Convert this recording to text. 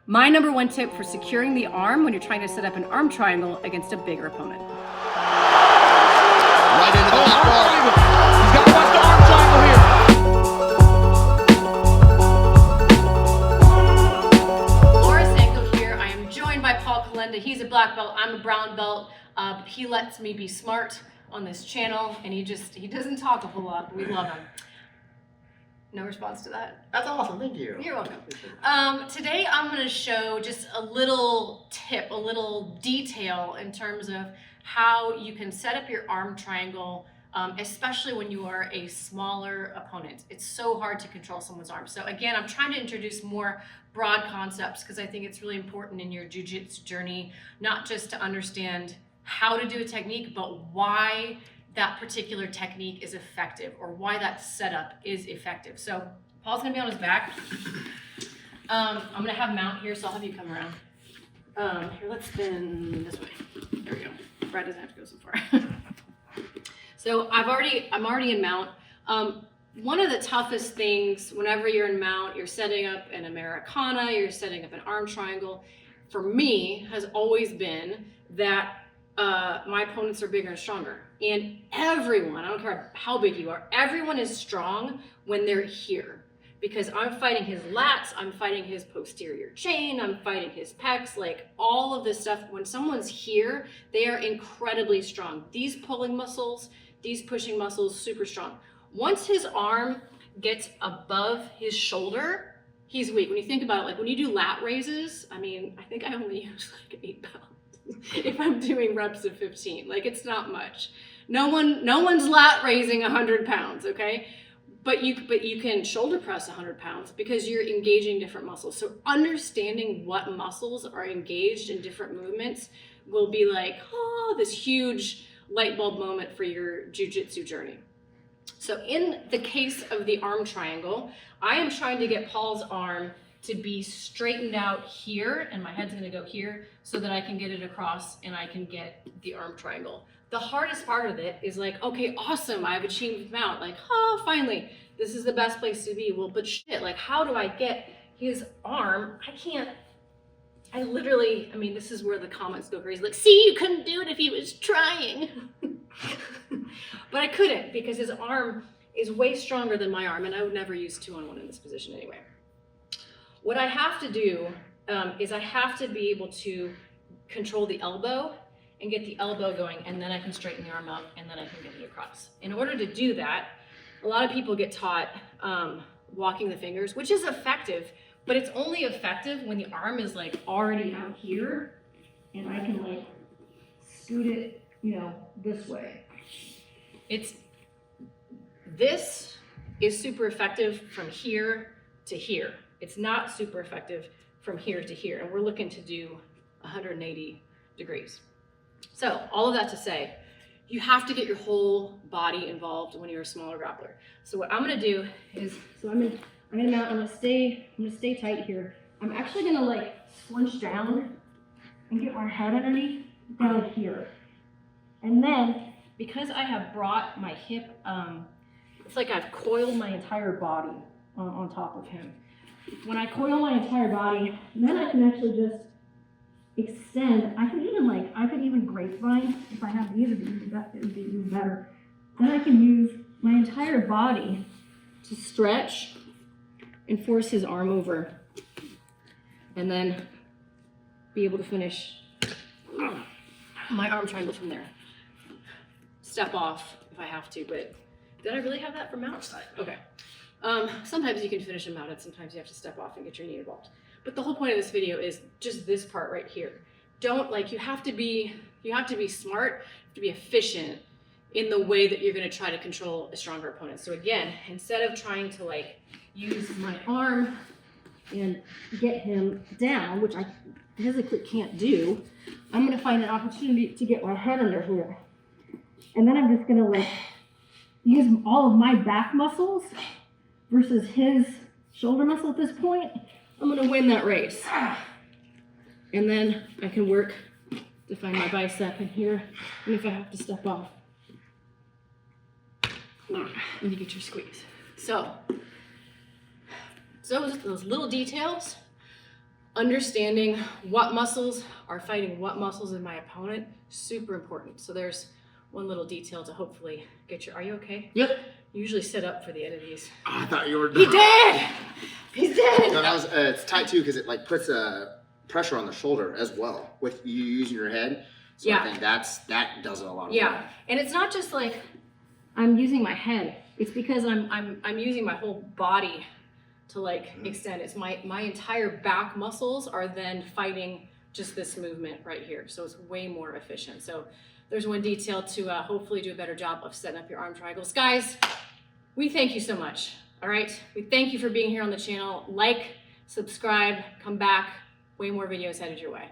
My number one tip for securing the arm when you're trying to set up an arm triangle against a bigger opponent. Right into the left arm. He's got to watch the arm triangle here. Laura Sanko here. I am joined by Paul Kolenda. He's a black belt, I'm a brown belt. But he lets me be smart on this channel, and he doesn't talk a whole lot, but we love him. No response to that? That's awesome, thank you. You're welcome. Today I'm going to show just a little tip, a little detail in terms of how you can set up your arm triangle, especially when you are a smaller opponent. It's so hard to control someone's arm. So again, I'm trying to introduce more broad concepts because I think it's really important in your jiu-jitsu journey, not just to understand how to do a technique, but why that particular technique is effective or why that setup is effective. So Paul's gonna be on his back. I'm gonna have mount here, so I'll have you come around. Here, let's spin this way. There we go. Brad doesn't have to go so far. So I'm already in mount. One of the toughest things whenever you're in mount, you're setting up an Americana, you're setting up an arm triangle, for me has always been that my opponents are bigger and stronger. And everyone, I don't care how big you are, everyone is strong when they're here. Because I'm fighting his lats, I'm fighting his posterior chain, I'm fighting his pecs, like all of this stuff. When someone's here, they are incredibly strong. These pulling muscles, these pushing muscles, super strong. Once his arm gets above his shoulder, he's weak. When you think about it, like when you do lat raises, I mean, I think I only use like 8 pounds. If I'm doing reps of 15, like it's not much. No one's lat raising 100 pounds, okay? But you can shoulder press 100 pounds because you're engaging different muscles. So understanding what muscles are engaged in different movements will be like, oh, this huge light bulb moment for your jiu-jitsu journey. So in the case of the arm triangle, I am trying to get Paul's arm to be straightened out here, and my head's gonna go here so that I can get it across and I can get the arm triangle. The hardest part of it is like, okay, awesome, I've achieved mount. Like, oh, finally, this is the best place to be. Well, but shit, like how do I get his arm? I mean, this is where the comments go crazy. Like, see, you couldn't do it if he was trying. But I couldn't because his arm is way stronger than my arm, and I would never use 2-on-1 in this position anyway. What I have to do is I have to be able to control the elbow and get the elbow going, and then I can straighten the arm up, and then I can get it across. In order to do that, a lot of people get taught walking the fingers, which is effective, but it's only effective when the arm is like already out here, and I can like scoot it, this way. This is super effective from here to here. It's not super effective from here to here, and we're looking to do 180 degrees. So all of that to say, you have to get your whole body involved when you're a smaller grappler. So what I'm gonna do is, I'm gonna stay tight here. I'm actually gonna like squinch down and get my head underneath down here. And then, because I have brought my hip, it's like I've coiled my entire body on top of him. When I coil my entire body, then I can actually just extend. I could even grapevine if I have these, it would be even better. Then I can use my entire body to stretch and force his arm over, and then be able to finish my arm triangle from there. Step off if I have to, but did I really have that for mount? Okay. Sometimes you can finish them mounted, sometimes you have to step off and get your knee involved. But the whole point of this video is just this part right here. You have to be smart, you have to be efficient in the way that you're gonna try to control a stronger opponent. So again, instead of trying to like use my arm and get him down, which I physically can't do, I'm gonna find an opportunity to get my head under here. And then I'm just gonna like use all of my back muscles versus his shoulder muscle at this point. I'm gonna win that race. And then I can work to find my bicep in here, and if I have to step off, and you get your squeeze. So those little details understanding what muscles are fighting what muscles in my opponent, super important. So there's one little detail to hopefully get your, are you okay? Yep. You usually sit up for the end of these. I thought you were He did! He's dead! No, that was, it's tight too because it like puts pressure on the shoulder as well with you using your head. So Yeah. I think that does it a lot. Yeah, and it's not just like I'm using my head. It's because I'm using my whole body to like extend. It's my entire back muscles are then fighting just this movement right here. So it's way more efficient. So there's one detail to hopefully do a better job of setting up your arm triangles. Guys, we thank you so much. All right, we thank you for being here on the channel. Like, subscribe, come back. Way more videos headed your way.